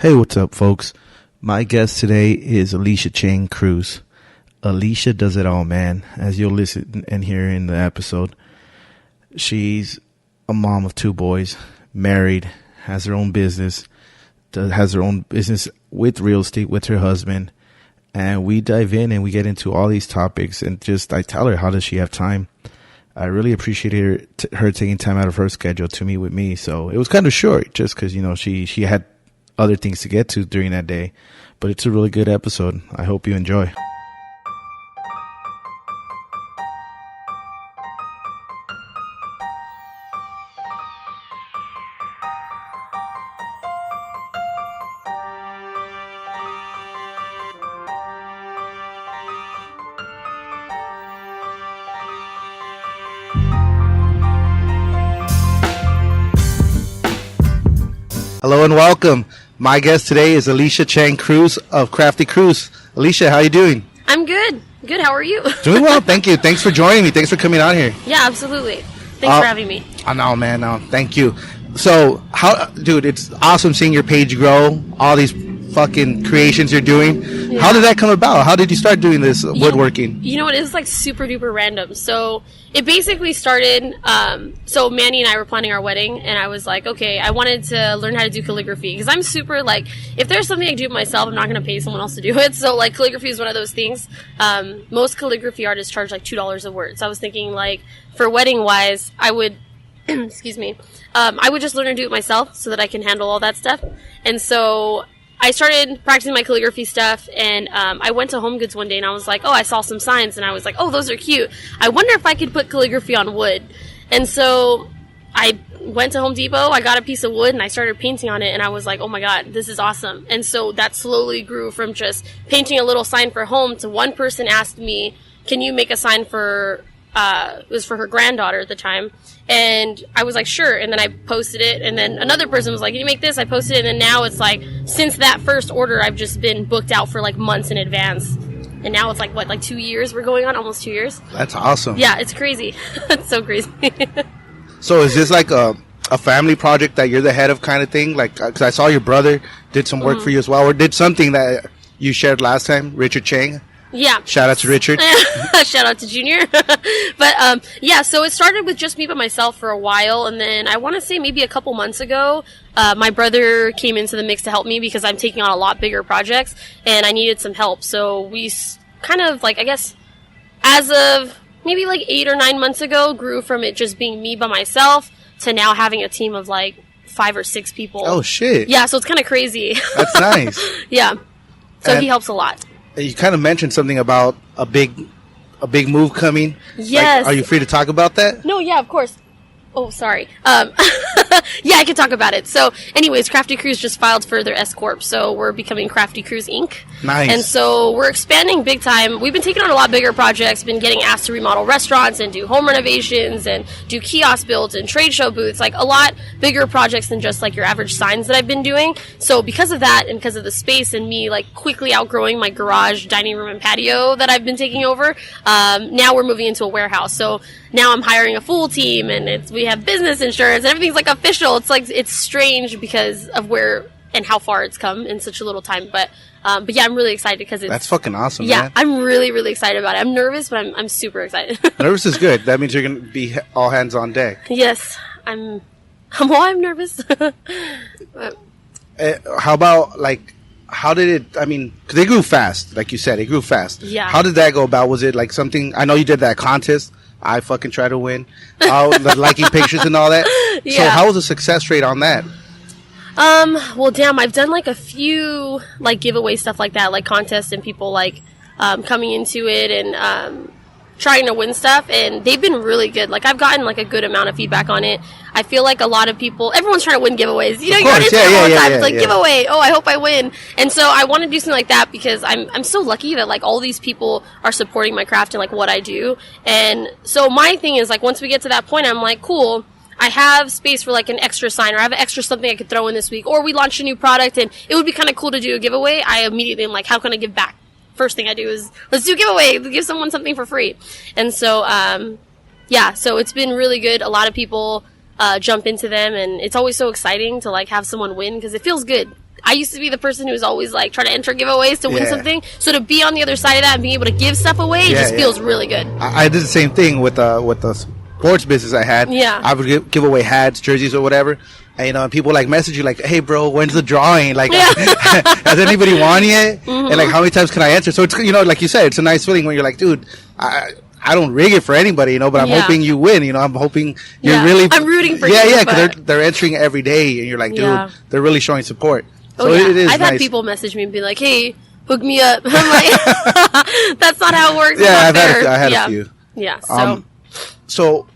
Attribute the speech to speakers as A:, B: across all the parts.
A: Hey, what's up, folks? My guest today is Alicia Chiang-Cruz. Alicia does it all, man, as you'll listen and hear in the episode. She's a mom of 2 boys, married, has her own business, with real estate with her husband. And we dive in and we get into all these topics, and I tell her, how does she have time? I really appreciated her taking time out of her schedule to meet with me. So it was kind of short just because, she had other things to get to during that day. But it's a really good episode. I hope you enjoy. Hello and welcome. My guest today is Alicia Chiang-Cruz of Crafty Cruz. Alicia, how are you doing?
B: I'm good. Good. How are you?
A: Doing well, thank you. Thanks for joining me. Thanks for coming out here.
B: Yeah, absolutely. Thanks for having me.
A: Oh, no, man. No, thank you. So, it's awesome seeing your page grow, all these fucking creations you're doing. Yeah. How did that come about? How did you start doing this woodworking?
B: You know what? It's like super duper random. So it basically started, so Manny and I were planning our wedding, and I was like, okay, I wanted to learn how to do calligraphy, because I'm super, like, if there's something I can do myself, I'm not going to pay someone else to do it. So, like, calligraphy is one of those things. Most calligraphy artists charge like $2 a word. So I was thinking, like, for wedding wise, I would excuse me, I would just learn to do it myself so that I can handle all that stuff. And so I started practicing my calligraphy stuff, and I went to Home Goods one day, and I was like, oh, I saw some signs, and I was like, oh, those are cute. I wonder if I could put calligraphy on wood. And so I went to Home Depot, I got a piece of wood, and I started painting on it, and I was like, oh my god, this is awesome. And so that slowly grew from just painting a little sign for home to one person asked me, can you make a sign for, it was for her granddaughter at the time. And I was like, sure. And then I posted it. And then another person was like, can you make this? I posted it. And then now it's like, since that first order, I've just been booked out for like months in advance. And now it's like, what, like 2 years we're going on? Almost 2 years.
A: That's awesome.
B: Yeah, it's crazy. It's so crazy.
A: So is this like a family project that you're the head of kind of thing? Like, because I saw your brother did some work for you as well, or did something that you shared last time, Richard Chang.
B: Yeah.
A: Shout out to Richard.
B: Shout out to Junior. But, yeah, so it started with just me by myself for a while. And then I want to say maybe a couple months ago, my brother came into the mix to help me because I'm taking on a lot bigger projects and I needed some help. So we kind of, like, I guess, as of maybe like 8 or 9 months ago, grew from it just being me by myself to now having a team of like 5 or 6 people.
A: Oh, shit.
B: Yeah, so it's kind of crazy.
A: That's nice.
B: Yeah. So he helps a lot.
A: You kind of mentioned something about a big move coming.
B: Yes.
A: Like, are you free to talk about that?
B: No, yeah, of course. Oh, sorry. Yeah, I can talk about it. So, anyways, Crafty Cruz just filed for their S Corp, so we're becoming Crafty Cruz Inc.
A: Nice.
B: And so we're expanding big time. We've been taking on a lot bigger projects, been getting asked to remodel restaurants and do home renovations and do kiosk builds and trade show booths, like a lot bigger projects than just like your average signs that I've been doing. So because of that and because of the space and me like quickly outgrowing my garage, dining room, and patio that I've been taking over, now we're moving into a warehouse. So now I'm hiring a full team, and we have business insurance, and everything's like official. It's like, it's strange because of where and how far it's come in such a little time. But yeah, I'm really excited because that's
A: fucking awesome.
B: Yeah,
A: man.
B: I'm really, really excited about it. I'm nervous, but I'm super excited.
A: Nervous is good. That means you're gonna be all hands on deck.
B: Yes, I'm nervous.
A: How about, like, how did it, I mean, because they grew fast, like you said, it grew fast.
B: Yeah.
A: How did that go about? Was it like something, I know you did that contest. I fucking try to win. Liking pictures and all that. Yeah. So how was the success rate on that?
B: Well, damn, I've done like a few like giveaway stuff like that, like contests and people like coming into it and trying to win stuff, and they've been really good. Like, I've gotten like a good amount of feedback on it. I feel like a lot of people, everyone's trying to win giveaways. You know, you're on Instagram all the time. It's like, giveaway. Oh, I hope I win. And so I want to do something like that because I'm so lucky that like all these people are supporting my craft and like what I do. And so my thing is like, once we get to that point, I'm like, cool, I have space for like an extra sign, or I have an extra something I could throw in this week, or we launched a new product and it would be kind of cool to do a giveaway. I immediately am like, how can I give back? First thing I do is, let's do a giveaway, give someone something for free. And so, yeah, so it's been really good. A lot of people jump into them, and it's always so exciting to like have someone win because it feels good. I used to be the person who was always like trying to enter giveaways to win
A: Yeah.
B: something. So to be on the other side of that and being able to give stuff away, it
A: Yeah,
B: just
A: yeah.
B: feels really good.
A: I did the same thing with the sports business I had.
B: Yeah.
A: I would give away hats, jerseys, or whatever. And, you know, and people like message you like, "Hey, bro, when's the drawing? Like, has anybody won yet?
B: Mm-hmm.
A: And like, how many times can I enter?" So it's, you know, like you said, it's a nice feeling when you're like, "Dude, I don't rig it for anybody, you know, but I'm
B: Yeah.
A: hoping you win. You know, I'm hoping you're
B: Yeah.
A: really.
B: I'm rooting for you,
A: Yeah,
B: but-
A: because they're entering every day, and you're like, dude,
B: Yeah.
A: they're really showing support. So
B: Oh, yeah.
A: it is
B: I've
A: nice.
B: had people message me and be like, "Hey, hook me up." I'm like, "That's not how it works." It's
A: Yeah,
B: not
A: I've had
B: fair."
A: I had
B: yeah.
A: a few.
B: Yeah. So
A: So,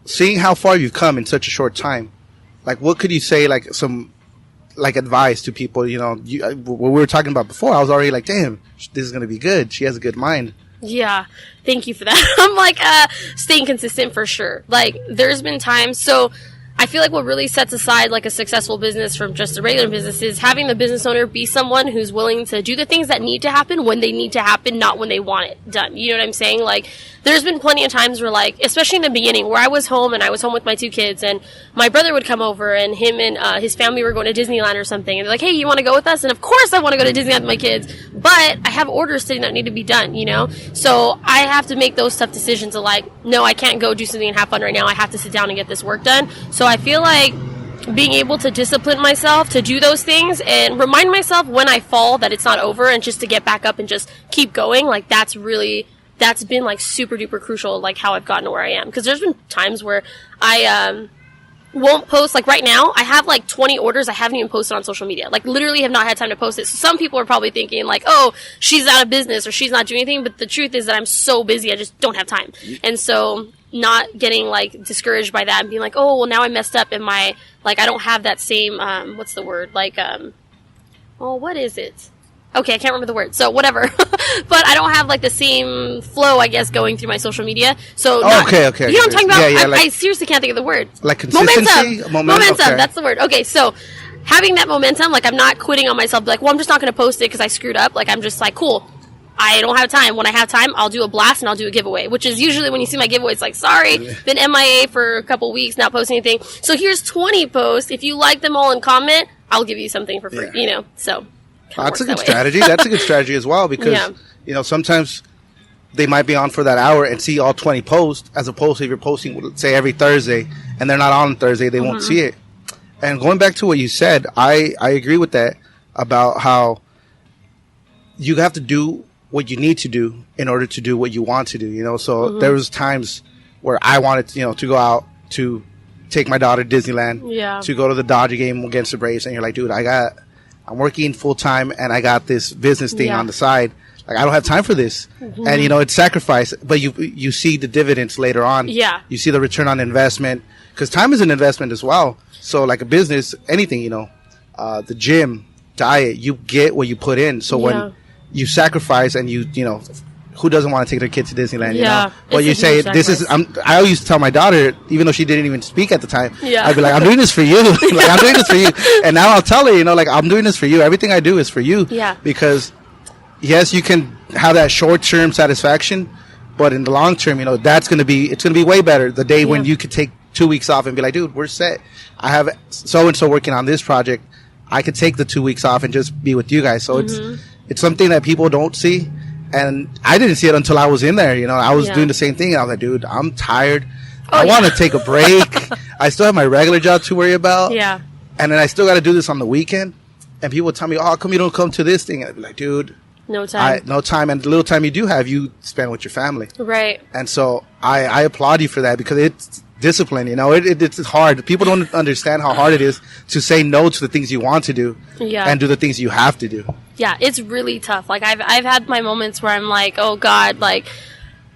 A: seeing how far you've come in such a short time, like, what could you say, like, some, like, advice to people, you know, what we were talking about before, I was already like, damn, this is going to be good. She has a good mind.
B: yeah, thank you for that. I'm like, staying consistent for sure. Like, there's been times, so I feel like what really sets aside like a successful business from just a regular business is having the business owner be someone who's willing to do the things that need to happen when they need to happen, not when they want it done. You know what I'm saying? Like, there's been plenty of times where, like, especially in the beginning, where I was home and I was home with my 2 kids, and my brother would come over, and him and his family were going to Disneyland or something, and they're like, "Hey, you want to go with us?" And of course I want to go to Disneyland with my kids, but I have orders sitting that need to be done, you know? So I have to make those tough decisions of like, no, I can't go do something and have fun right now. I have to sit down and get this work done. So I feel like being able to discipline myself to do those things and remind myself when I fall that it's not over, and just to get back up and just keep going, like, that's been like super duper crucial, like how I've gotten to where I am. Because there's been times where I won't post. Like right now, I have like 20 orders I haven't even posted on social media. Like literally have not had time to post it. So some people are probably thinking like, "Oh, she's out of business or she's not doing anything." But the truth is that I'm so busy, I just don't have time. And so not getting like discouraged by that and being like, "Oh, well now I messed up in my, like, I don't have that same, what's the word? Like, oh, what is it? Okay, I can't remember the word. So whatever. But I don't have like the same flow, I guess, going through my social media. So
A: Okay.
B: You know what I'm talking about?
A: Yeah,
B: I seriously can't think of the word.
A: Like consistency?
B: Momentum.
A: Okay.
B: That's the word. Okay, so having that momentum, like I'm not quitting on myself. Like, well, I'm just not going to post it because I screwed up. Like, I'm just like, cool. I don't have time. When I have time, I'll do a blast and I'll do a giveaway, which is usually when you see my giveaway, it's like, sorry, been MIA for a couple weeks, not posting anything. So here's 20 posts. If you like them all and comment, I'll give you something for free, you know, so.
A: That's a good strategy. That's a good strategy as well, because,
B: Yeah.
A: you know, sometimes they might be on for that hour and see all 20 posts, as opposed to if you're posting, let's say, every Thursday, and they're not on Thursday, they won't see it. And going back to what you said, I agree with that about how you have to do what you need to do in order to do what you want to do, you know? So there was times where I wanted, you know, to go out to take my daughter to Disneyland,
B: Yeah.
A: to go to the Dodger game against the Braves, and you're like, dude, I'm working full time and I got this business thing
B: Yeah.
A: on the side. Like, I don't have time for this. And, you know, it's sacrifice, but you see the dividends later on.
B: Yeah.
A: You see the return on investment, because time is an investment as well. So like a business, anything, you know, the gym, diet, you get what you put in. So
B: Yeah.
A: when you sacrifice and you know, who doesn't want to take their kid to Disneyland, you
B: Yeah,
A: know? But
B: it's
A: you
B: a
A: say,
B: huge
A: this is,
B: sacrifice.
A: I always used to tell my daughter, even though she didn't even speak at the time,
B: Yeah.
A: I'd be like, I'm doing this for you. Like, I'm doing this for you. And now I'll tell her, you know, like, I'm doing this for you. Everything I do is for you.
B: Yeah.
A: Because, yes, you can have that short-term satisfaction, but in the long term, you know, it's going to be way better the day when
B: Yeah.
A: you could take 2 weeks off and be like, dude, we're set. I have so-and-so working on this project. I could take the 2 weeks off and just be with you guys. So it's something that people don't see. And I didn't see it until I was in there. You know, I was
B: Yeah.
A: doing the same thing. And I was like, dude, I'm tired.
B: Oh,
A: I want to
B: yeah.
A: take a break. I still have my regular job to worry about.
B: Yeah.
A: And then I still got to do this on the weekend. And people tell me, oh, how come you don't come to this thing? And I'd be like, dude,
B: No time.
A: no time. And the little time you do have, you spend with your family.
B: Right.
A: And so I applaud you for that, because it's discipline. You know, it's hard. People don't understand how hard it is to say no to the things you want to do,
B: Yeah.
A: and do the things you have to do.
B: Yeah, it's really tough. Like I've had my moments where I'm like, oh God, like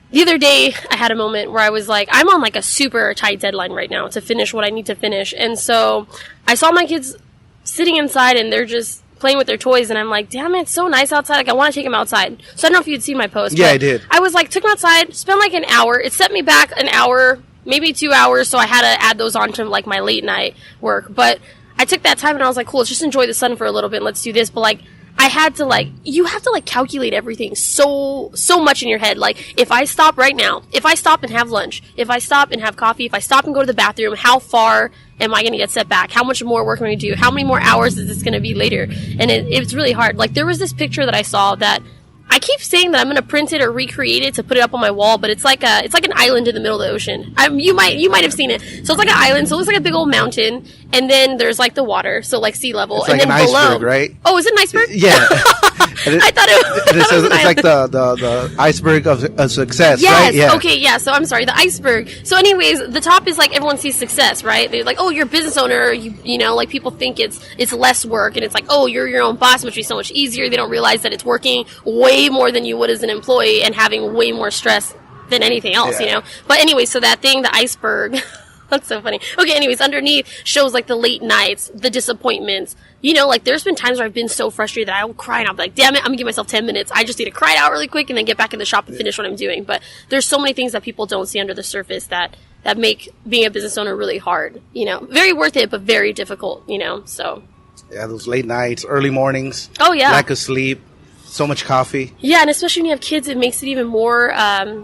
B: the other day I had a moment where I was like, I'm on like a super tight deadline right now to finish what I need to finish. And so I saw my kids sitting inside and they're just playing with their toys, and I'm like, damn it, it's so nice outside. Like, I want to take them outside. So I don't know if you'd seen my post.
A: Yeah,
B: but
A: I did.
B: I was like, took them outside, spent like an hour. It set me back an hour, maybe 2 hours, so I had to add those on to like my late night work. But I took that time and I was like, cool, let's just enjoy the sun for a little bit and let's do this. But like, I I had to like, you have to like calculate everything so much in your head. Like, if I stop right now, if I stop and have lunch, if I stop and have coffee, if I stop and go to the bathroom, how far am I going to get set back? How much more work am I going to do? How many more hours is this going to be later? And it's really hard. Like, there was this picture that I saw that I keep saying that I'm going to print it or recreate it to put it up on my wall, but it's like an island in the middle of the ocean. You might have seen it. So it's like an island. So it looks like a big old mountain, and then there's like the water, so like sea level,
A: it's
B: and
A: like
B: then
A: an
B: below.
A: Iceberg, right?
B: Oh, is it an iceberg?
A: Yeah.
B: I thought it was.
A: It's like the iceberg of success,
B: yes,
A: right? Yeah.
B: Okay, yeah. So I'm sorry, the iceberg. So, anyways, the top is like everyone sees success, right? They're like, oh, you're a business owner. You know, like people think it's less work, and it's like, oh, you're your own boss, which is so much easier. They don't realize that it's working way more than you would as an employee and having way more stress than anything else, you know. But anyway, so that thing, the iceberg. That's so funny. Okay, anyways, underneath shows like the late nights, the disappointments. You know, like there's been times where I've been so frustrated that I will cry and I'll be like, damn it, I'm gonna give myself 10 minutes. I just need to cry it out really quick and then get back in the shop and finish what I'm doing. But there's so many things that people don't see under the surface that make being a business owner really hard. You know, very worth it, but very difficult, you know, so.
A: Yeah, those late nights, early mornings.
B: Oh, yeah.
A: Lack of sleep. So much coffee.
B: Yeah, and especially when you have kids, it makes it even more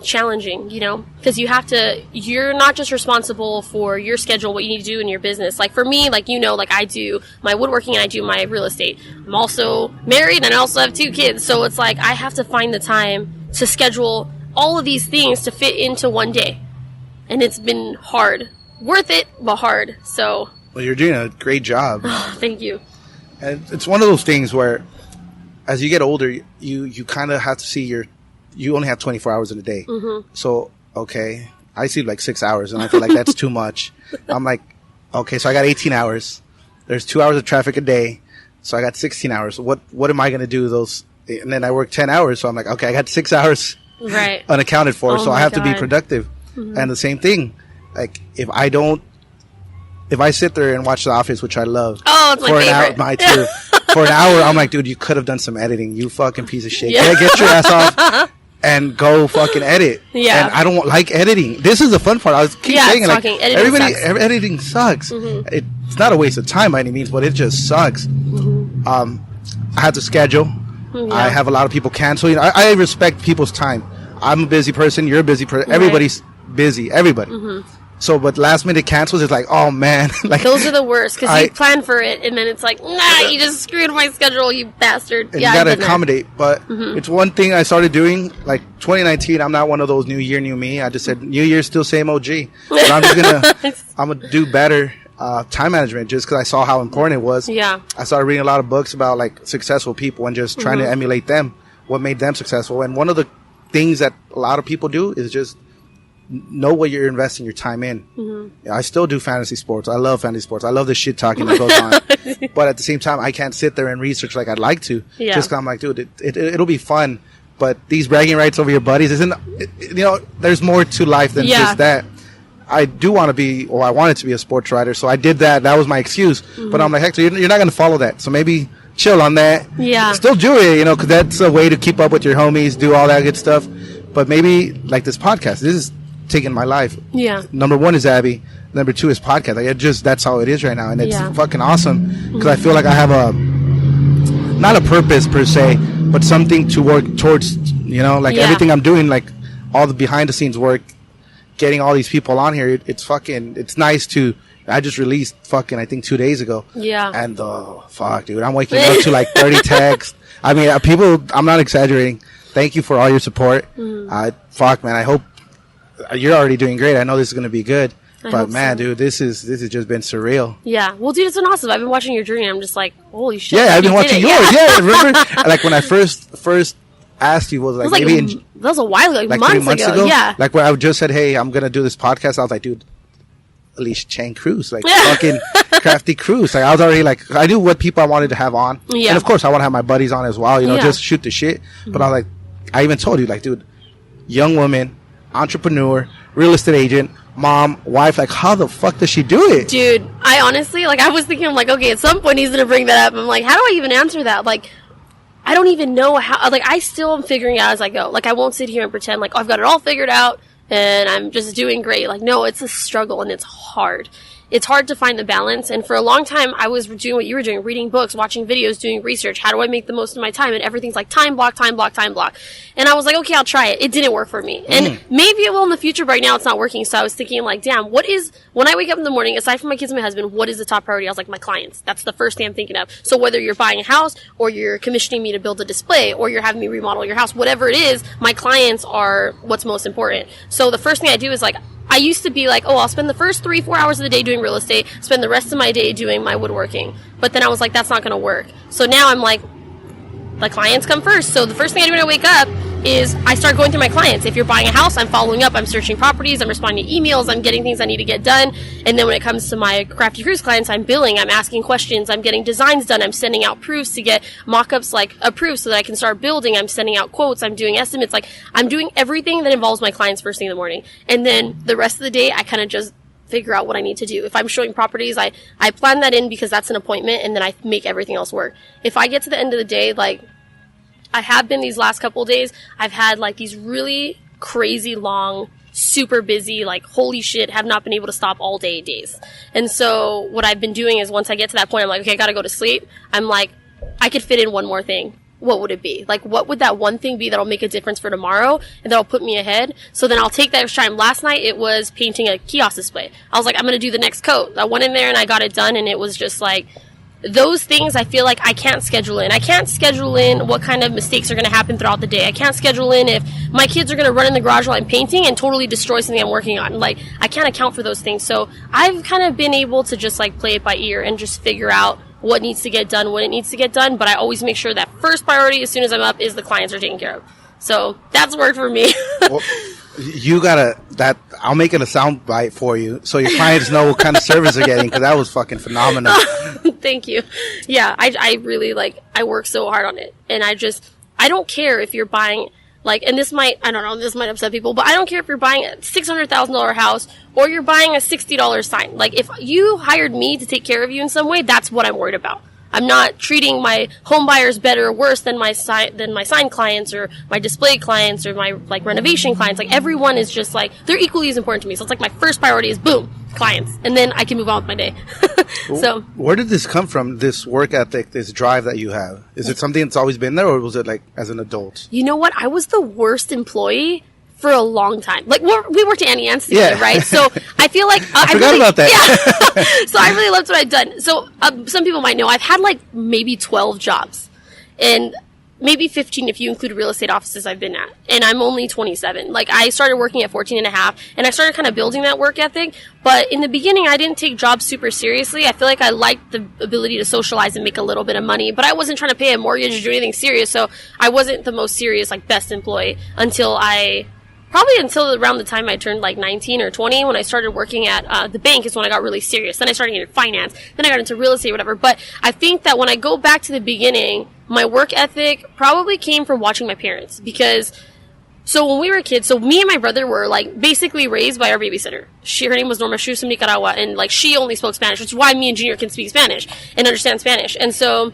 B: challenging, you know, because you're not just responsible for your schedule, what you need to do in your business. Like for me, like, you know, like I do my woodworking and I do my real estate. I'm also married and I also have 2 kids. So it's like I have to find the time to schedule all of these things to fit into one day. And it's been hard. Worth it, but hard. So.
A: Well, you're doing a great job.
B: Thank you.
A: And it's one of those things where as you get older, you kind of have to see you only have 24 hours in a day. Mm-hmm. So, okay, I sleep like 6 hours and I feel like that's too much. I'm like, okay, so I got 18 hours. There's 2 hours of traffic a day. So I got 16 hours. What am I going to do those? And then I work 10 hours. So I'm like, okay, I got 6 hours
B: right.
A: unaccounted for.
B: Oh
A: so I have
B: God.
A: to be productive. Mm-hmm. And the same thing, like if I sit there and watch The Office, which I love,
B: it's my
A: for
B: favorite.
A: an hour, for an hour, I'm like, dude, you could have done some editing. You fucking piece of shit. Yeah. Get your ass off and go fucking edit.
B: Yeah.
A: And I don't like editing. This is the fun part. I was keep saying it. Like, editing sucks. Mm-hmm. It's not a waste of time by any means, but it just sucks. Mm-hmm. I have to schedule. Yeah. I have a lot of people canceling. I respect people's time. I'm a busy person. You're a busy person. Right. Everybody's busy. Everybody. Mm-hmm. So, but last minute cancels is like, oh man, like
B: those are the worst because you plan for it and then it's like, nah, you just screwed my schedule, you bastard.
A: And you gotta accommodate. But it's one thing I started doing, like 2019. I'm not one of those new year, new me. I just said, new year, still same OG. But I'm gonna do better time management just because I saw how important it was.
B: Yeah.
A: I started reading a lot of books about like successful people and just trying to emulate them, what made them successful. And one of the things that a lot of people do is just know what you're investing your time in. Mm-hmm. I still do fantasy sports. I love fantasy sports. I love the shit talking that goes on. But at the same time, I can't sit there and research like I'd like to. Yeah. Just because I'm like, dude, it'll be fun. But these bragging rights over your buddies isn't, you know, there's more to life than just that. I do want to be, or I wanted to be a sports writer. So I did that. That was my excuse. Mm-hmm. But I'm like, Hector, you're not going to follow that. So maybe chill on that.
B: Yeah.
A: Still do it, you know, because that's a way to keep up with your homies, do all that good stuff. But maybe like this podcast, this is taking my life.
B: Yeah.
A: Number 1 is Abby. Number 2 is podcast. Like that's how it is right now, and it's fucking awesome because I feel like I have not a purpose per se, but something to work towards. You know, like everything I'm doing, like all the behind the scenes work, getting all these people on here. It's nice to. I just released I think 2 days ago. Yeah. And fuck, dude, I'm waking up to like 30 texts. I mean, people. I'm not exaggerating. Thank you for all your support. Fuck, man. I hope. You're already doing great. I know this is going to be good. But man, dude, this has just been surreal. Yeah.
B: Well, dude, it's been awesome. I've been watching your journey. I'm just like, holy shit.
A: Yeah, I've been watching yours. Yeah, remember? Like when I first asked you, was like maybe
B: that was a while ago, like months ago. Yeah.
A: Like when I just said, hey, I'm going to do this podcast. I was like, dude, Alicia Chiang-Cruz, like fucking Crafty Cruz. Like I was already like, I knew what people I wanted to have on. Yeah. And of course I want to have my buddies on as well, you know, just shoot the shit. Mm-hmm. But I was like, I even told you, like, dude, young woman, entrepreneur, real estate agent, mom, wife, like how the fuck does she do it?
B: Dude, I honestly, like I was thinking, I'm like, okay, at some point he's gonna bring that up. I'm like, how do I even answer that? Like, I don't even know how, like I still am figuring out as I go. Like I won't sit here and pretend like, oh, I've got it all figured out and I'm just doing great. Like, no, it's a struggle and it's hard. it's hard to find the balance. And for a long time, I was doing what you were doing, reading books, watching videos, doing research. How do I make the most of my time? And everything's like time block, time block, time block. And I was like, okay, I'll try it. It didn't work for me. And maybe it will in the future, but right now it's not working. So I was thinking like, damn, when I wake up in the morning, aside from my kids and my husband, what is the top priority? I was like, my clients. That's the first thing I'm thinking of. So whether you're buying a house or you're commissioning me to build a display or you're having me remodel your house, whatever it is, my clients are what's most important. So the first thing I do is like, I used to be like, oh, I'll spend the first 3-4 hours of the day doing real estate, spend the rest of my day doing my woodworking. But then I was like, that's not going to work. So now I'm like, the clients come first. So the first thing I do when I wake up is I start going through my clients. If you're buying a house, I'm following up, I'm searching properties, I'm responding to emails, I'm getting things I need to get done. And then when it comes to my Crafty Cruise clients, I'm billing, I'm asking questions, I'm getting designs done, I'm sending out proofs to get mock-ups like approved so that I can start building, I'm sending out quotes, I'm doing estimates, like I'm doing everything that involves my clients first thing in the morning. And then the rest of the day, I kind of just figure out what I need to do. If I'm showing properties, I plan that in because that's an appointment, and then I make everything else work. If I get to the end of the day, like I have been these last couple of days, I've had like these really crazy long, super busy, like holy shit, have not been able to stop all day days. And so what I've been doing is once I get to that point, I'm like, okay, I gotta go to sleep. I'm like, I could fit in one more thing. What would it be? Like, what would that one thing be that'll make a difference for tomorrow and that'll put me ahead? So then I'll take that extra time. Last night, it was painting a kiosk display. I was like, I'm gonna do the next coat. I went in there and I got it done, and it was just like, those things I feel like I can't schedule in. I can't schedule in what kind of mistakes are going to happen throughout the day. I can't schedule in if my kids are going to run in the garage while I'm painting and totally destroy something I'm working on. Like, I can't account for those things. So I've kind of been able to just like play it by ear and just figure out what needs to get done when it needs to get done. But I always make sure that first priority as soon as I'm up is the clients are taken care of. So that's worked for me.
C: Well, you gotta I'll make it a sound bite for you so your clients know what kind of service they're getting, because that was fucking phenomenal.
B: Thank you. Yeah, I really I work so hard on it, and I don't care if you're buying like, and this might upset people, but I don't care if you're buying a $600,000 house or you're buying a $60 sign. Like, if you hired me to take care of you in some way, that's what I'm worried about. I'm not treating my home buyers better or worse than my sign clients or my display clients or my like renovation clients. Like, everyone is just like, they're equally as important to me. So it's like my first priority is boom, clients, and then I can move on with my day. So
C: where did this come from? This work ethic, this drive that you have? Is it something that's always been there, or was it like as an adult?
B: You know what? I was the worst employee for a long time. Like, we worked at Annie Ann's together, right? So I feel like
C: I forgot about that.
B: Yeah. So I really loved what I'd done. So some people might know I've had like maybe 12 jobs, and maybe 15 if you include real estate offices I've been at. And I'm only 27. Like, I started working at 14 and a half, and I started kind of building that work ethic. But in the beginning, I didn't take jobs super seriously. I feel like I liked the ability to socialize and make a little bit of money, but I wasn't trying to pay a mortgage or do anything serious. So I wasn't the most serious, like, best employee until around the time I turned like 19 or 20, when I started working at the bank is when I got really serious. Then I started getting into finance. Then I got into real estate, whatever. But I think that when I go back to the beginning, my work ethic probably came from watching my parents. Because, so when we were kids, so me and my brother were like basically raised by our babysitter. Her name was Norma. She was from Nicaragua. And like, she only spoke Spanish, which is why me and Junior can speak Spanish and understand Spanish. And so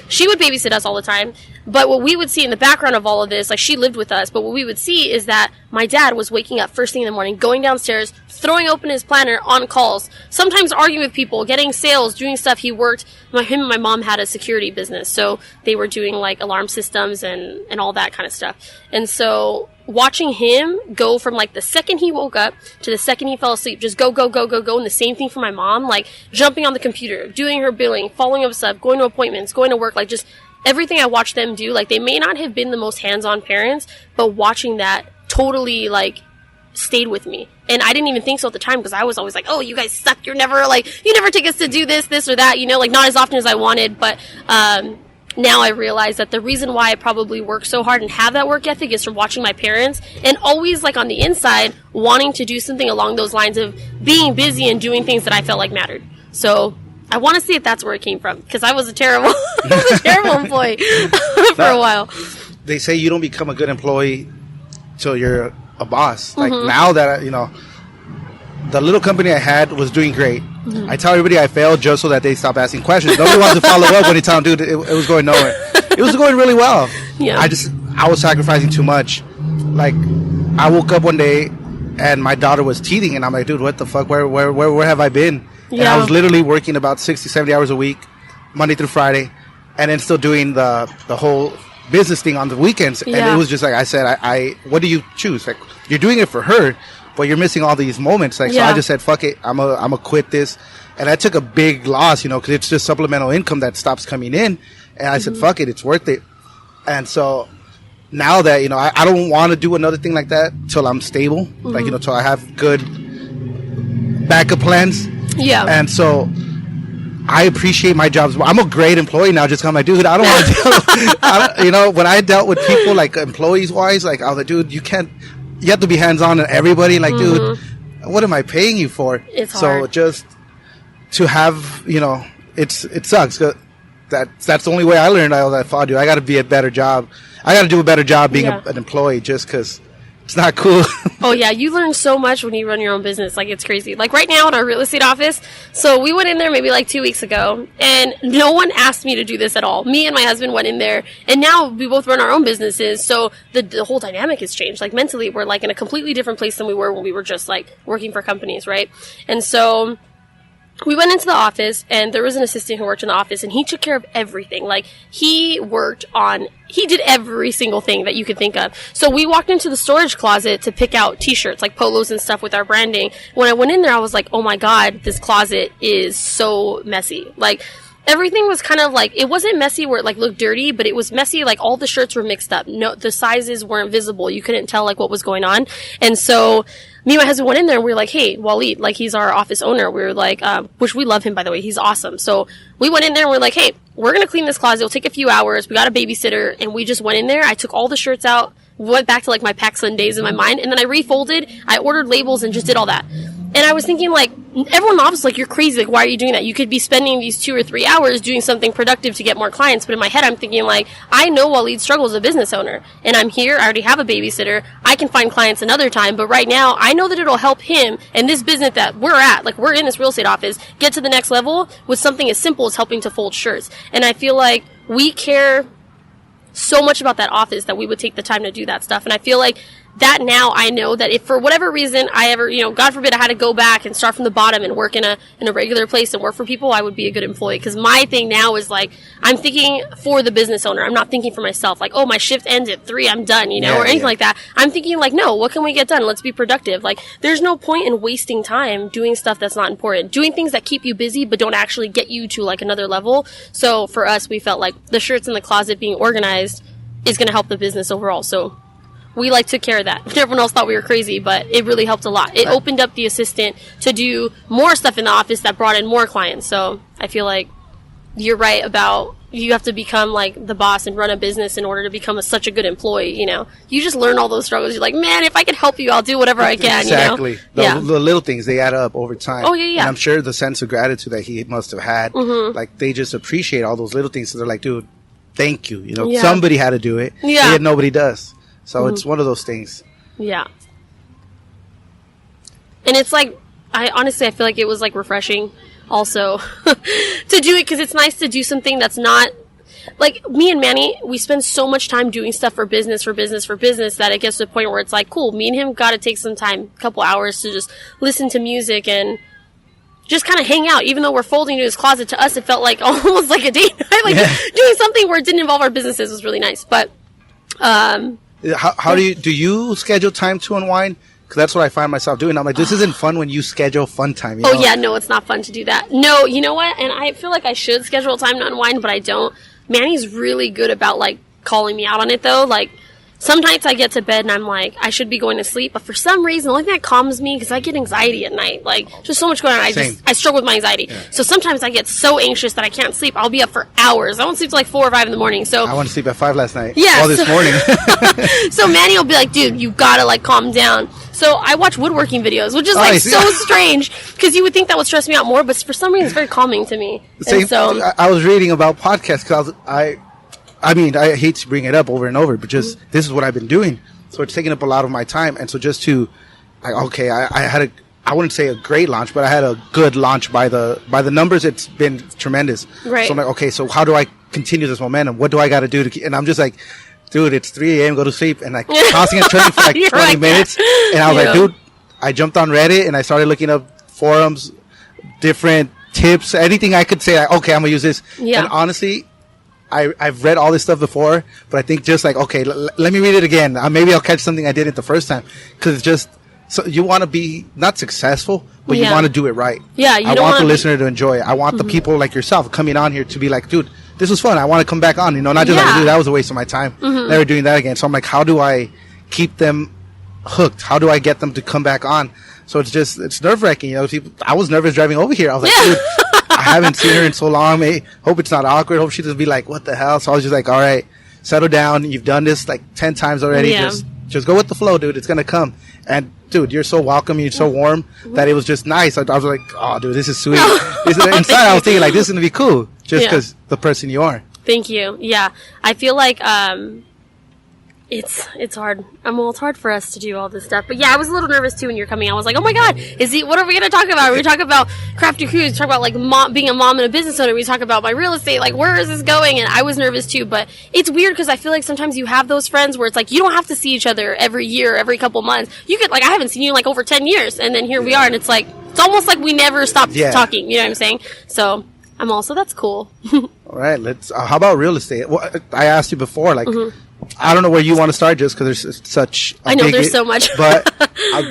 B: she would babysit us all the time. But what we would see in the background of all of this, like, she lived with us, but what we would see is that my dad was waking up first thing in the morning, going downstairs, throwing open his planner on calls, sometimes arguing with people, getting sales, doing stuff. Him and my mom had a security business, so they were doing like alarm systems and all that kind of stuff. And so watching him go from like the second he woke up to the second he fell asleep, just go, and the same thing for my mom, like jumping on the computer, doing her billing, following up stuff, going to appointments, going to work, like just everything I watched them do. Like, they may not have been the most hands-on parents, but watching that totally like stayed with me. And I didn't even think so at the time, because I was always like, oh, you guys suck, you never take us to do this or that, like not as often as I wanted. But now I realize that the reason why I probably work so hard and have that work ethic is from watching my parents, and always like on the inside wanting to do something along those lines of being busy and doing things that I felt like mattered. So I want to see if that's where it came from, because I was a terrible employee for a while.
C: They say you don't become a good employee till you're a boss. Like, now that, the little company I had was doing great. I tell everybody I failed just so that they stop asking questions. Nobody wants to follow up when they tell them, dude, it was going nowhere. It was going really well.
B: Yeah.
C: I was sacrificing too much. Like, I woke up one day and my daughter was teething, and I'm like, dude, what the fuck? Where have I been? And I was literally working about 60, 70 hours a week, Monday through Friday, and then still doing the whole business thing on the weekends. And it was just like I said, I what do you choose? Like, you're doing it for her, but you're missing all these moments. Like, so I just said, fuck it, I'm a quit this. And I took a big loss, because it's just supplemental income that stops coming in. And I said, fuck it, it's worth it. And so now that, I don't want to do another thing like that till I'm stable, like, till I have good backup plans. Yeah. And so I appreciate my job. I'm a great employee now. Just kind of like, dude, I don't want to deal. When I dealt with people, like, employees wise, like, I was like, dude, you have to be hands on everybody. Like, dude, what am I paying you for?
B: It's hard.
C: So just to have, it sucks. That's the only way I learned. I was like, oh, dude, I got to be a better job. I got to do a better job being an employee, just because it's not cool.
B: Oh, yeah. You learn so much when you run your own business. Like, it's crazy. Like, right now in our real estate office, so we went in there maybe like 2 weeks ago, and no one asked me to do this at all. Me and my husband went in there, and now we both run our own businesses, so the whole dynamic has changed. Like, mentally, we're, like, in a completely different place than we were when we were just, like, working for companies, right? And so we went into the office, and there was an assistant who worked in the office, and he took care of everything. Like, he did every single thing that you could think of. So we walked into the storage closet to pick out t-shirts, like polos and stuff with our branding. When I went in there, I was like, oh my God, this closet is so messy. Like, everything was kind of like, it wasn't messy where it like looked dirty, but it was messy. Like, all the shirts were mixed up. No, the sizes weren't visible. You couldn't tell like what was going on. And so me and my husband went in there, and we were like, hey, Waleed, like, he's our office owner. We were like, which we love him, by the way. He's awesome. So we went in there, and we we're like, hey, we're going to clean this closet. It'll take a few hours. We got a babysitter, and we just went in there. I took all the shirts out, went back to like my PacSun days in my mind, and then I refolded, I ordered labels, and just did all that. And I was thinking, like, everyone in the office was like, you're crazy. Like, why are you doing that? You could be spending these 2 or 3 hours doing something productive to get more clients. But in my head, I'm thinking, like, I know Waleed struggles as a business owner. And I'm here. I already have a babysitter. I can find clients another time. But right now, I know that it'll help him and this business that we're at, like, we're in this real estate office, get to the next level with something as simple as helping to fold shirts. And I feel like we care so much about that office that we would take the time to do that stuff. And I feel like that now I know that if for whatever reason I ever, God forbid I had to go back and start from the bottom and work in a regular place and work for people, I would be a good employee. Because my thing now is like, I'm thinking for the business owner. I'm not thinking for myself. Like, oh, my shift ends at 3, I'm done, or anything like that. I'm thinking like, no, what can we get done? Let's be productive. Like, there's no point in wasting time doing stuff that's not important. Doing things that keep you busy but don't actually get you to like another level. So for us, we felt like the shirts in the closet being organized is going to help the business overall. So we like took care of that. Everyone else thought we were crazy, but it really helped a lot. It opened up the assistant to do more stuff in the office that brought in more clients. So I feel like you're right about you have to become like the boss and run a business in order to become such a good employee. You just learn all those struggles. You're like, man, if I can help you, I'll do whatever I can.
C: Exactly. The little things, they add up over time.
B: Oh yeah.
C: And I'm sure the sense of gratitude that he must have had, like they just appreciate all those little things. So they're like, dude, thank you. Somebody had to do it. Yeah. Yet nobody does. So it's one of those things. Yeah.
B: And it's like, I feel like it was like refreshing also to do it, because it's nice to do something that's not like me and Manny. We spend so much time doing stuff for business that it gets to the point where it's like, cool, me and him got to take some time, a couple hours to just listen to music and just kind of hang out. Even though we're folding to his closet, to us it felt like almost like a date night. Like doing something where it didn't involve our businesses was really nice. But
C: how do you schedule time to unwind? Because that's what I find myself doing. I'm like, this isn't fun when you schedule fun time.
B: Oh yeah, no, it's not fun to do that. No, you know what? And I feel like I should schedule time to unwind, but I don't. Manny's really good about like calling me out on it though. Like, some nights I get to bed and I'm like, I should be going to sleep, but for some reason, the only thing that calms me, because I get anxiety at night, like, just so much going on. I struggle with my anxiety. Yeah. So sometimes I get so anxious that I can't sleep. I'll be up for hours. I won't sleep till like 4 or 5 in the morning. So
C: I went to sleep at 5 last night.
B: Yeah.
C: All this morning.
B: So Manny will be like, dude, you gotta like calm down. So I watch woodworking videos, which is like so strange, because you would think that would stress me out more, but for some reason it's very calming to me.
C: And so I was reading about podcasts because I mean, I hate to bring it up over and over, but just this is what I've been doing. So it's taking up a lot of my time. And so just to, I had I wouldn't say a great launch, but I had a good launch by the numbers. It's been tremendous. Right. So I'm like, okay, so how do I continue this momentum? What do I got to do and I'm just like, dude, it's 3 a.m., go to sleep. And like tossing and turning for like 20 minutes. And I was like, dude, I jumped on Reddit and I started looking up forums, different tips, anything I could say, like, okay, I'm gonna use this.
B: Yeah.
C: And honestly, I've read all this stuff before, but I think just like, okay, let me read it again. Maybe I'll catch something I did it the first time. Because it's just, so you want to be not successful, but you want to do it right.
B: Yeah,
C: I want the listener to enjoy it. I want the people like yourself coming on here to be like, dude, this was fun. I want to come back on. Not just like, dude, that was a waste of my time. Never doing that again. So I'm like, how do I keep them hooked? How do I get them to come back on? So it's nerve wracking. I was nervous driving over here. I was like, dude, I haven't seen her in so long. Hope it's not awkward. Hope she doesn't be like, what the hell? So I was just like, all right, settle down. You've done this like 10 times already.
B: Yeah.
C: Just go with the flow, dude. It's going to come. And dude, you're so welcome. You're so warm that it was just nice. I was like, oh, dude, this is sweet. Inside, I was thinking like, this is going to be cool just because the person you are.
B: Thank you. Yeah. I feel like, it's hard. It's hard for us to do all this stuff. But yeah, I was a little nervous too when you're coming. I was like, oh my God, what are we going to talk about? We talk about Crafty Cruise, talk about like being a mom and a business owner. We talk about my real estate. Like, where is this going? And I was nervous too, but it's weird because I feel like sometimes you have those friends where it's like, you don't have to see each other every year, every couple months. You could, like, I haven't seen you in like over 10 years. And then here we are. And it's like, it's almost like we never stopped talking. You know what I'm saying? So that's cool.
C: All right. How about real estate? Well, I asked you before, like, I don't know where you want to start just because there's such a
B: there's so much.
C: But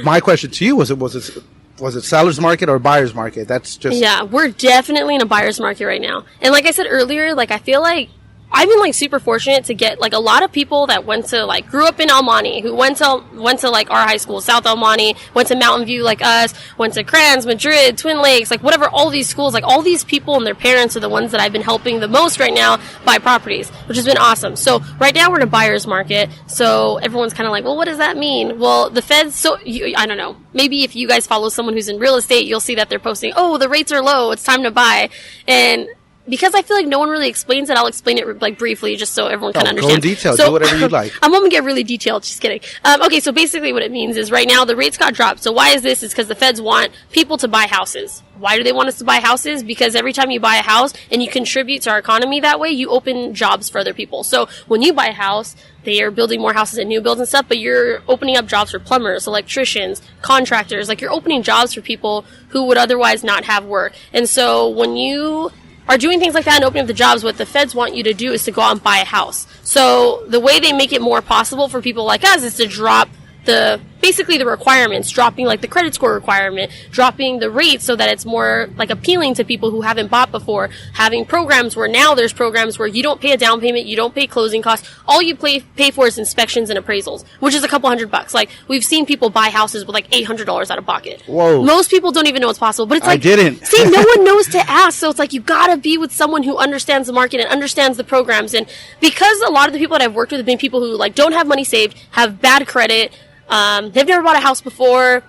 C: my question to you was it seller's market or buyer's market? That's just...
B: Yeah, we're definitely in a buyer's market right now. And like I said earlier, like I feel like I've been like super fortunate to get like a lot of people that went to like grew up in El Monte, who went to like our high school, South El Monte, went to Mountain View like us, went to Crans, Madrid, Twin Lakes, like whatever, all these schools, like all these people and their parents are the ones that I've been helping the most right now buy properties, which has been awesome. So right now we're in a buyer's market. So everyone's kind of like, well, what does that mean? Well, the feds, I don't know. Maybe if you guys follow someone who's in real estate, you'll see that they're posting, oh, the rates are low, it's time to buy. And because I feel like no one really explains it, I'll explain it like briefly just so everyone can understand.
C: Go in detail. Do whatever you like.
B: I'm going to get really detailed. Just kidding. Okay, so basically what it means is right now the rates got dropped. So why is this? It's because the feds want people to buy houses. Why do they want us to buy houses? Because every time you buy a house and you contribute to our economy that way, you open jobs for other people. So when you buy a house, they are building more houses and new builds and stuff, but you're opening up jobs for plumbers, electricians, contractors. Like you're opening jobs for people who would otherwise not have work. And so when you are doing things like that and opening up the jobs, what the feds want you to do is to go out and buy a house. So the way they make it more possible for people like us is to drop basically the requirements, dropping like the credit score requirement, dropping the rates so that it's more like appealing to people who haven't bought before, having programs where now there's programs where you don't pay a down payment, you don't pay closing costs, all you pay for is inspections and appraisals, which is a couple $100. Like we've seen people buy houses with like $800 out of pocket.
C: Whoa.
B: Most people don't even know it's possible, but it's like,
C: I didn't.
B: See, no one knows to ask, so it's like you gotta be with someone who understands the market and understands the programs. And because a lot of the people that I've worked with have been people who like don't have money saved, have bad credit, they've never bought a house before,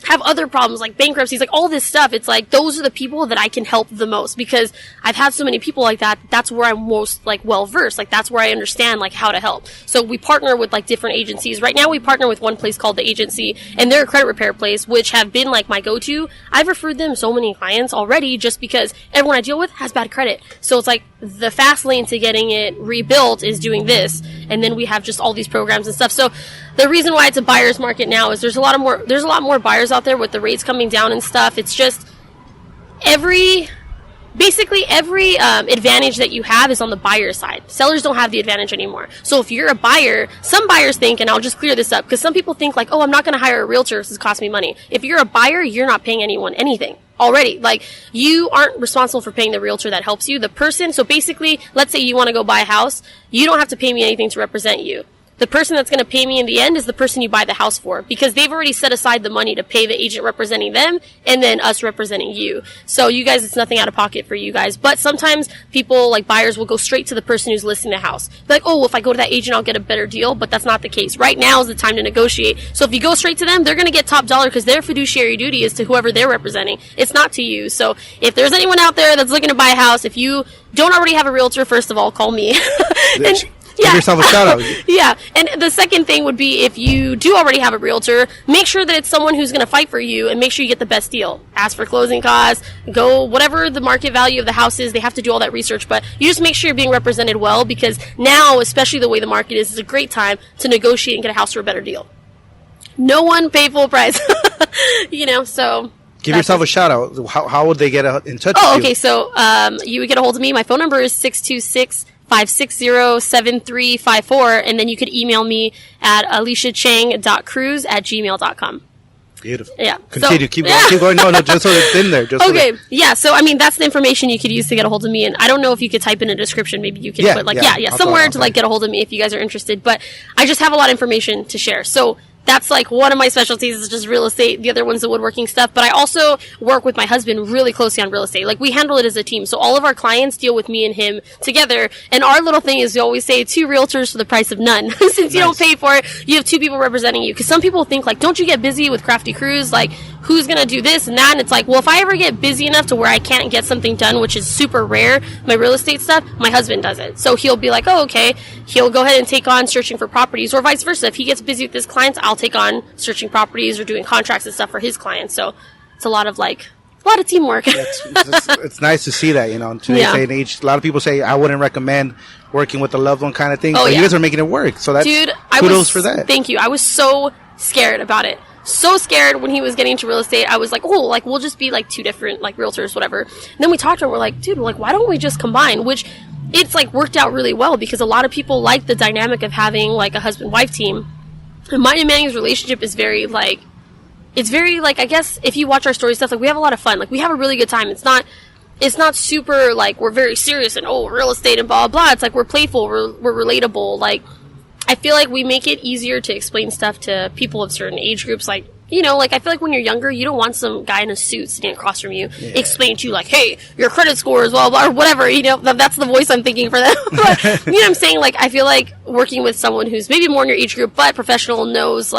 B: have other problems like bankruptcies, like all this stuff. It's like those are the people that I can help the most because I've had so many people like that. That's where I'm most like well versed. Like that's where I understand like how to help. So we partner with like different agencies. Right now we partner with one place called The Agency, and they're a credit repair place, which have been like my go-to. I've referred them so many clients already just because everyone I deal with has bad credit. So it's like the fast lane to getting it rebuilt is doing this, and then we have just all these programs and stuff. So the reason why it's a buyer's market now is there's a lot more buyers out there with the rates coming down and stuff. It's just every advantage that you have is on the buyer side. Sellers don't have the advantage anymore. So if you're a buyer, some buyers think, and I'll just clear this up, because some people think like, oh, I'm not going to hire a realtor because it costs me money. If you're a buyer, you're not paying anyone anything already. Like, you aren't responsible for paying the realtor that helps you. The person, so basically, let's say you want to go buy a house, you don't have to pay me anything to represent you. The person that's going to pay me in the end is the person you buy the house for, because they've already set aside the money to pay the agent representing them and then us representing you. So you guys, it's nothing out of pocket for you guys. But sometimes people, like buyers, will go straight to the person who's listing the house. Like, oh, if I go to that agent, I'll get a better deal. But that's not the case. Right now is the time to negotiate. So if you go straight to them, they're going to get top dollar because their fiduciary duty is to whoever they're representing. It's not to you. So if there's anyone out there that's looking to buy a house, if you don't already have a realtor, first of all, call me.
C: Give yourself a shout out.
B: Yeah. And the second thing would be, if you do already have a realtor, make sure that it's someone who's going to fight for you and make sure you get the best deal. Ask for closing costs, go whatever the market value of the house is. They have to do all that research, but you just make sure you're being represented well, because now, especially the way the market is a great time to negotiate and get a house for a better deal. No one pay full price. So
C: Give yourself a shout out. How would they get in touch with you?
B: Okay. So, you would get a hold of me. My phone number is 626-560-7354. And then you could email me at aliciachang.cruz@gmail.com.
C: Beautiful.
B: Yeah.
C: Continue.
B: So,
C: keep going. No, just so it's in there.
B: Okay. Yeah. So, I mean, that's the information you could use to get a hold of me. And I don't know if you could type in a description. Maybe you could put somewhere to get a hold of me if you guys are interested. But I just have a lot of information to share. So, that's like one of my specialties is just real estate. The other one's the woodworking stuff. But I also work with my husband really closely on real estate. Like, we handle it as a team. So all of our clients deal with me and him together. And our little thing is we always say 2 realtors for the price of none. Since you don't pay for it, you have 2 people representing you. Because some people think, like, don't you get busy with Crafty Cruise? Like, who's going to do this and that? And it's like, well, if I ever get busy enough to where I can't get something done, which is super rare, my real estate stuff, my husband does it. So he'll be like, oh, okay. He'll go ahead and take on searching for properties, or vice versa. If he gets busy with his clients, I'll take on searching properties or doing contracts and stuff for his clients. So it's a lot of teamwork.
C: It's nice to see that, in today's day and age. A lot of people say, I wouldn't recommend working with a loved one kind of thing. But you guys are making it work. So that's kudos for that.
B: Thank you. I was so scared about it. So scared when he was getting into real estate. I was like, we'll just be like 2 different realtors, whatever. And then we talked to her. We're like, dude, why don't we just combine? Which it's worked out really well because a lot of people like the dynamic of having a husband-wife team. And mine and Manning's relationship is very I guess if you watch our story stuff, we have a lot of fun. We have a really good time. It's not super we're very serious and real estate and blah blah. It's we're playful, we're relatable. I feel like we make it easier to explain stuff to people of certain age groups. I feel like when you're younger, you don't want some guy in a suit sitting across from you explain to you hey, your credit score is blah blah or whatever. That's the voice I'm thinking for them. But, you know what I'm saying? I feel like working with someone who's maybe more in your age group but professional, knows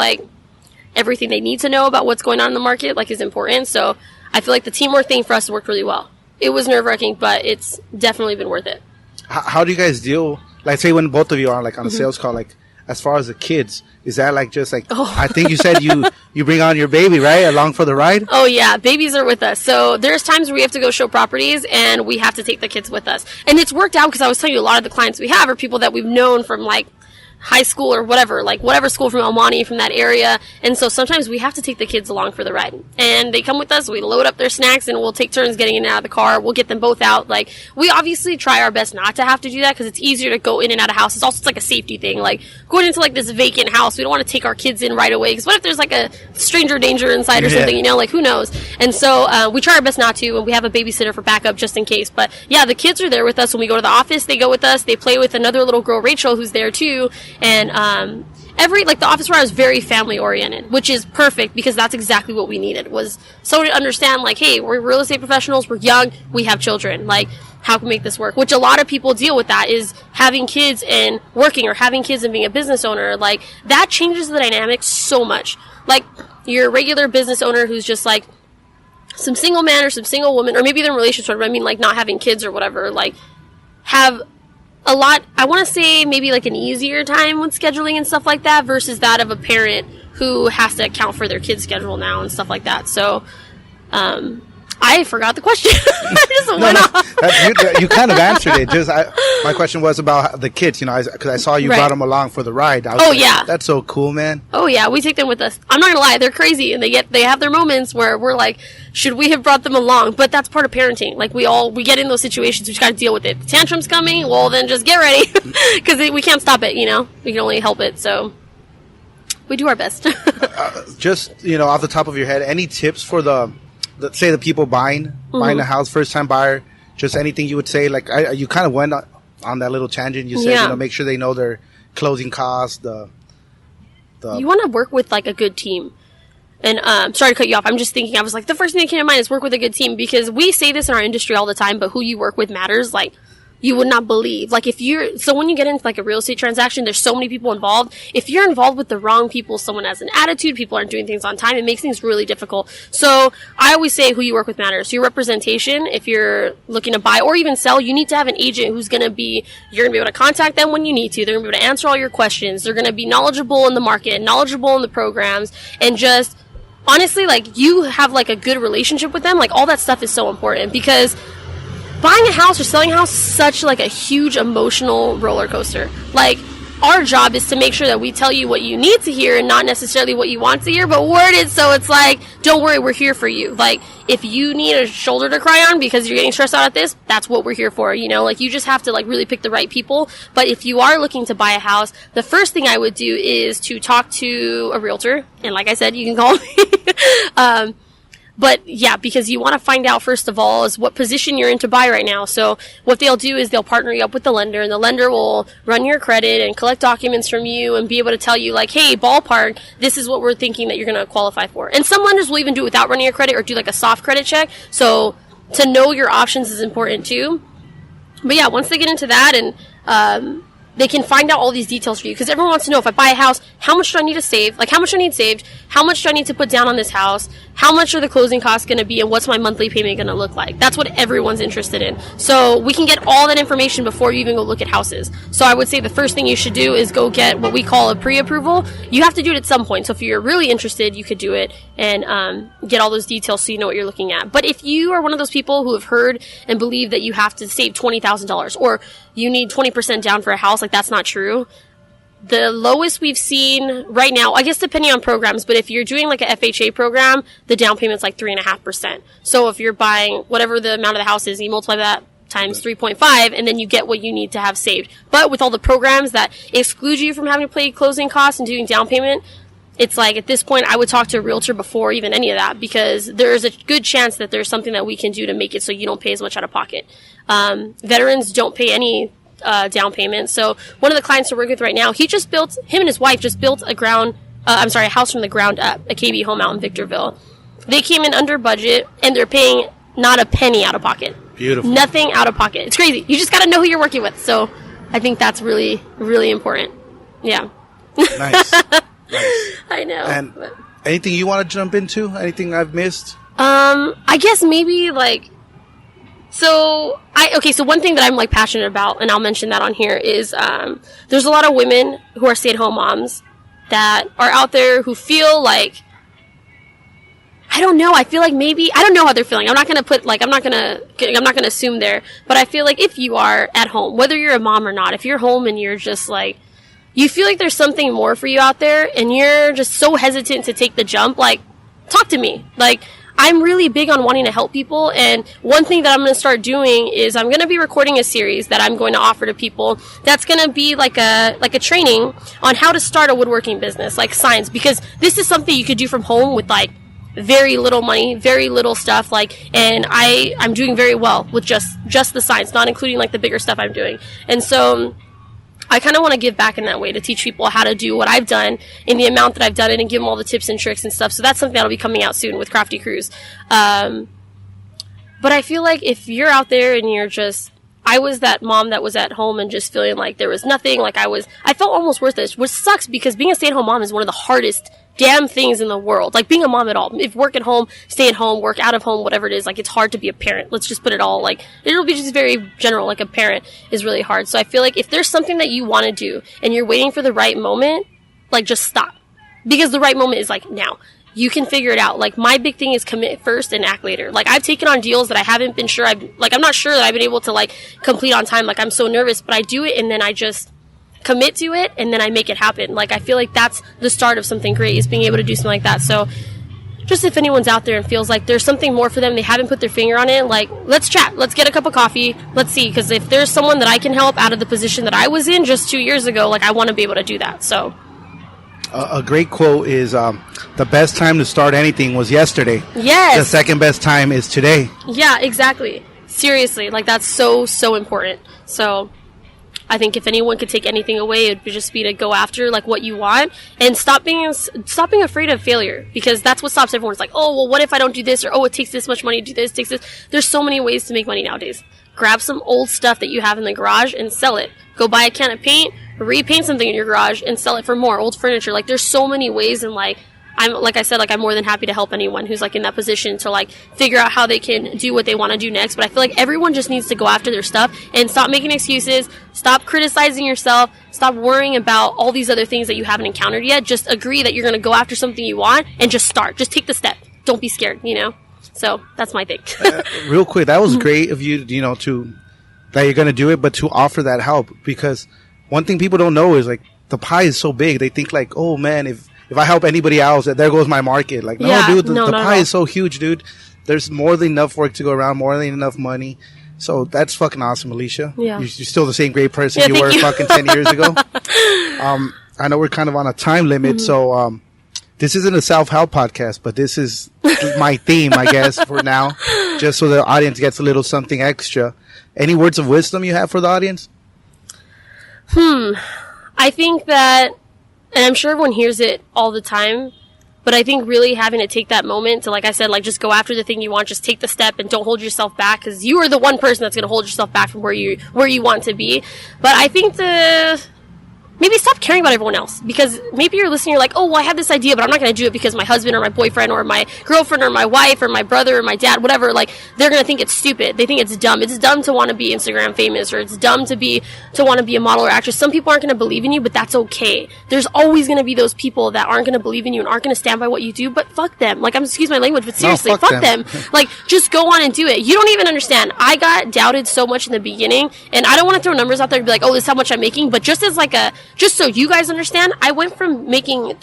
B: everything they need to know about what's going on in the market is important. So I feel like the teamwork thing for us worked really well. It was nerve-wracking, but it's definitely been worth it.
C: How do you guys deal? Say when both of you are on a sales call, as far as the kids, is that I think you said you bring on your baby, right, along for the ride?
B: Oh yeah, babies are with us. So there's times where we have to go show properties and we have to take the kids with us. And it's worked out because I was telling you a lot of the clients we have are people that we've known from high school or whatever school from El Monte, from that area. And so sometimes we have to take the kids along for the ride. And they come with us, we load up their snacks, and we'll take turns getting in and out of the car. We'll get them both out. We obviously try our best not to have to do that because it's easier to go in and out of houses. Also, it's a safety thing. Going into this vacant house, we don't want to take our kids in right away because what if there's a stranger danger inside or something, who knows? And so we try our best not to, and we have a babysitter for backup just in case. But yeah, the kids are there with us when we go to the office. They go with us. They play with another little girl, Rachel, who's there too. And the office where I was very family oriented, which is perfect because that's exactly what we needed, was someone to understand hey, we're real estate professionals, we're young, we have children, how can we make this work? Which a lot of people deal with that is having kids and working, or having kids and being a business owner. That changes the dynamic so much. Your regular business owner who's just some single man or some single woman, or maybe they're in relationships, not having kids or whatever, have a lot, I want to say maybe an easier time with scheduling and stuff like that versus that of a parent who has to account for their kid's schedule now and stuff like that. So, I forgot the question. I just went off.
C: You kind of answered it. My question was about the kids, because I saw you brought them along for the ride.
B: Yeah.
C: That's so cool, man.
B: Oh yeah, we take them with us. I'm not gonna lie, they're crazy, and they have their moments where we're should we have brought them along? But that's part of parenting. We get in those situations, we just gotta deal with it. The tantrum's coming, well then just get ready, because we can't stop it. We can only help it. So we do our best.
C: Just off the top of your head, any tips for the people buying a house, first time buyer? Just anything you would say? You kind of went on that little tangent. You said make sure they know their closing costs. You
B: want to work with a good team. And sorry to cut you off. I'm just thinking. I was the first thing that came to mind is work with a good team, because we say this in our industry all the time. But who you work with matters. You would not believe. So when you get into a real estate transaction, there's so many people involved. If you're involved with the wrong people, someone has an attitude, people aren't doing things on time, it makes things really difficult. So I always say who you work with matters. Your representation, if you're looking to buy or even sell, you need to have an agent who's you're going to be able to contact them when you need to. They're going to be able to answer all your questions. They're going to be knowledgeable in the market, knowledgeable in the programs, and just honestly, you have a good relationship with them. All that stuff is so important, because buying a house or selling a house is such a huge emotional roller coaster. our job is to make sure that we tell you what you need to hear and not necessarily what you want to hear, but word it so it's like, don't worry, we're here for you. Like, if you need a shoulder to cry on because you're getting stressed out at this, that's what we're here for, you know? Like, you just have to, like, really pick the right people. But if you are looking to buy a house, the first thing I would do is to talk to a realtor. And like I said, you can call me. But yeah, because you want to find out, first of all, is what position you're in to buy right now. So what they'll do is they'll partner you up with the lender, and the lender will run your credit and collect documents from you and be able to tell you, like, hey, ballpark, this is what we're thinking that you're going to qualify for. And some lenders will even do it without running your credit or do like a soft credit check. So to know your options is important too. But yeah, once they get into that, and they can find out all these details for you, because everyone wants to know, if I buy a house, how much do I need to save? Like, how much do I need saved? How much do I need to put down on this house? How much are the closing costs going to be, and what's my monthly payment going to look like? That's what everyone's interested in. So we can get all that information before you even go look at houses. So I would say the first thing you should do is go get what we call a pre-approval. You have to do it at some point. So if you're really interested, you could do it and get all those details so you know what you're looking at. But if you are one of those people who have heard and believe that you have to save $20,000 or you need 20% down for a house, like, that's not true. The lowest we've seen right now, I guess depending on programs, but if you're doing like a FHA program, the down payment's like 3.5%. So if you're buying whatever the amount of the house is, you multiply that times 3.5, and then you get what you need to have saved. But with all the programs that exclude you from having to pay closing costs and doing down payment, it's like, at this point, I would talk to a realtor before even any of that, because there's a good chance that there's something that we can do to make it so you don't pay as much out of pocket. Veterans don't pay any down payment. So one of the clients we're working with right now, him and his wife just built a house from the ground up, a KB home out in Victorville. They came in under budget, and they're paying not a penny out of pocket.
C: Beautiful.
B: Nothing out of pocket. It's crazy. You just got to know who you're working with. So I think that's really, really important. Yeah.
C: Nice.
B: I know.
C: And anything you want to jump into? Anything I've missed?
B: I guess maybe like, so one thing that I'm like passionate about, and I'll mention that on here, is there's a lot of women who are stay-at-home moms that are out there who feel like, I don't know, I feel like maybe, I don't know how they're feeling. I'm not going to assume there, but I feel like if you are at home, whether you're a mom or not, if you're home and you're just like, you feel like there's something more for you out there, and you're just so hesitant to take the jump, like, talk to me. Like, I'm really big on wanting to help people, and one thing that I'm going to start doing is I'm going to be recording a series that I'm going to offer to people that's going to be like a training on how to start a woodworking business, like signs, because this is something you could do from home with like very little money, very little stuff, like, and I'm doing very well with just the signs, not including like the bigger stuff I'm doing. And so I kind of want to give back in that way, to teach people how to do what I've done in the amount that I've done it, and give them all the tips and tricks and stuff. So that's something that'll be coming out soon with Crafty Cruise. But I feel like if you're out there and you're just, I was that mom that was at home and just feeling like there was nothing, like I felt almost worthless, which sucks, because being a stay-at-home mom is one of the hardest damn things in the world. Like, being a mom at all, if work at home, stay at home, work out of home, whatever it is, like, it's hard to be a parent. Let's just put it all, like, it'll be just very general, like, a parent is really hard. So I feel like if there's something that you want to do and you're waiting for the right moment, like, just stop, because the right moment is like now. You can figure it out. Like, my big thing is commit first and act later. Like, I've taken on deals that I haven't been sure I'm not sure that I've been able to like complete on time. Like, I'm so nervous, but I do it, and then I just commit to it, and then I make it happen. Like, I feel like that's the start of something great, is being able to do something like that. So just if anyone's out there and feels like there's something more for them, they haven't put their finger on it, like, let's chat, let's get a cup of coffee, let's see, because if there's someone that I can help out of the position that I was in just 2 years ago, like, I want to be able to do that. So
C: a great quote is, the best time to start anything was yesterday.
B: Yes.
C: The second best time is today.
B: Yeah, exactly. Seriously, like, that's so important. So I think if anyone could take anything away, it would just be to go after like what you want, and stop being afraid of failure, because that's what stops everyone. It's like, oh, well, what if I don't do this? Or, oh, it takes this much money to do this, it takes this. There's so many ways to make money nowadays. Grab some old stuff that you have in the garage and sell it. Go buy a can of paint, repaint something in your garage, and sell it for more. Old furniture. Like, there's so many ways, and like, I'm more than happy to help anyone who's like in that position to like figure out how they can do what they want to do next. But I feel like everyone just needs to go after their stuff and stop making excuses, stop criticizing yourself, stop worrying about all these other things that you haven't encountered yet. Just agree that you're going to go after something you want, and just start. Just take the step. Don't be scared, you know? So that's my thing.
C: Real quick, that was great of you, that you're going to do it, but to offer that help, because one thing people don't know is like the pie is so big. They think like, oh man, if I help anybody else, there goes my market. Like, no, dude, the pie is so huge, dude. There's more than enough work to go around, more than enough money. So that's fucking awesome, Alicia.
B: Yeah.
C: You're still the same great person you were fucking 10 years ago. I know we're kind of on a time limit, so this isn't a self-help podcast, but this is my theme, I guess, for now, just so the audience gets a little something extra. Any words of wisdom you have for the audience?
B: I think that, and I'm sure everyone hears it all the time, but I think really having to take that moment to, like I said, like just go after the thing you want, just take the step and don't hold yourself back, because you are the one person that's going to hold yourself back from where you want to be. But I think maybe stop caring about everyone else, because maybe you're listening, you're like, oh, well, I have this idea, but I'm not going to do it because my husband or my boyfriend or my girlfriend or my wife or my brother or my dad, whatever, like, they're going to think it's stupid. They think it's dumb. It's dumb to want to be Instagram famous, or it's dumb to want to be a model or actress. Some people aren't going to believe in you, but that's okay. There's always going to be those people that aren't going to believe in you and aren't going to stand by what you do, but fuck them. Like, excuse my language, but seriously, fuck them. Like, just go on and do it. You don't even understand. I got doubted so much in the beginning, and I don't want to throw numbers out there and be like, oh, this is how much I'm making, but just so you guys understand, I went from making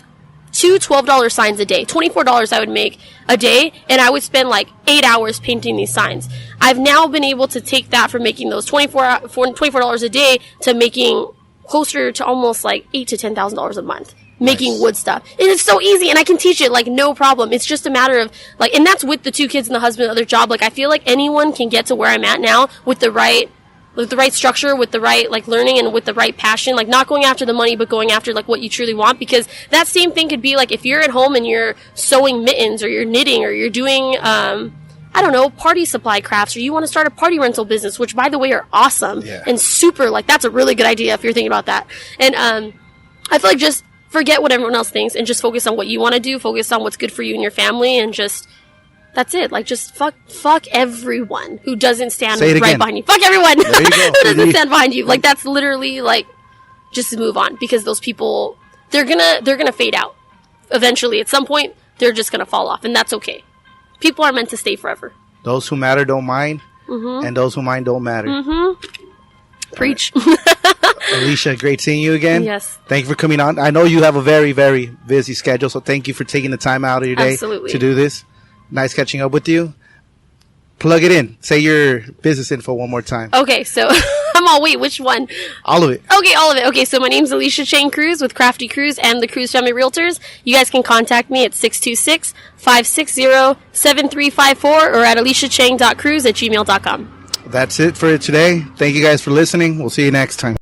B: two $12 signs a day, $24 I would make a day, and I would spend like 8 hours painting these signs. I've now been able to take that from making those $24 a day to making closer to almost like $8,000 to $10,000 a month. Making wood stuff. And it's so easy, and I can teach it, like, no problem. It's just a matter of, like, and that's with the 2 kids and the husband and the other job. Like, I feel like anyone can get to where I'm at now with the right structure, with the right, like, learning, and with the right passion, like, not going after the money, but going after, like, what you truly want, because that same thing could be, like, if you're at home and you're sewing mittens, or you're knitting, or you're doing, I don't know, party supply crafts, or you want to start a party rental business, which, by the way, are awesome, and super, like, that's a really good idea if you're thinking about that, and, I feel like just forget what everyone else thinks, and just focus on what you want to do, focus on what's good for you and your family, and just, that's it. Like, just fuck everyone who doesn't stand right behind you. Fuck everyone
C: There you go.
B: who doesn't stand behind you. Like, that's literally, like, just move on, because those people, they're gonna fade out. Eventually, at some point, they're just gonna fall off, and that's okay. People are meant to stay forever.
C: Those who matter don't mind, and those who mind don't matter.
B: Preach.
C: Alicia, great seeing you again.
B: Yes.
C: Thank you for coming on. I know you have a very, very busy schedule, so thank you for taking the time out of your day to do this. Nice catching up with you. Plug it in. Say your business info one more time.
B: Okay, so wait, which one?
C: All of it.
B: Okay, all of it. Okay, so my name's Alicia Chiang-Cruz with Crafty Cruz and the Cruz Family Realtors. You guys can contact me at 626-560-7354 or at aliciachang.cruz@gmail.com.
C: That's it for today. Thank you guys for listening. We'll see you next time.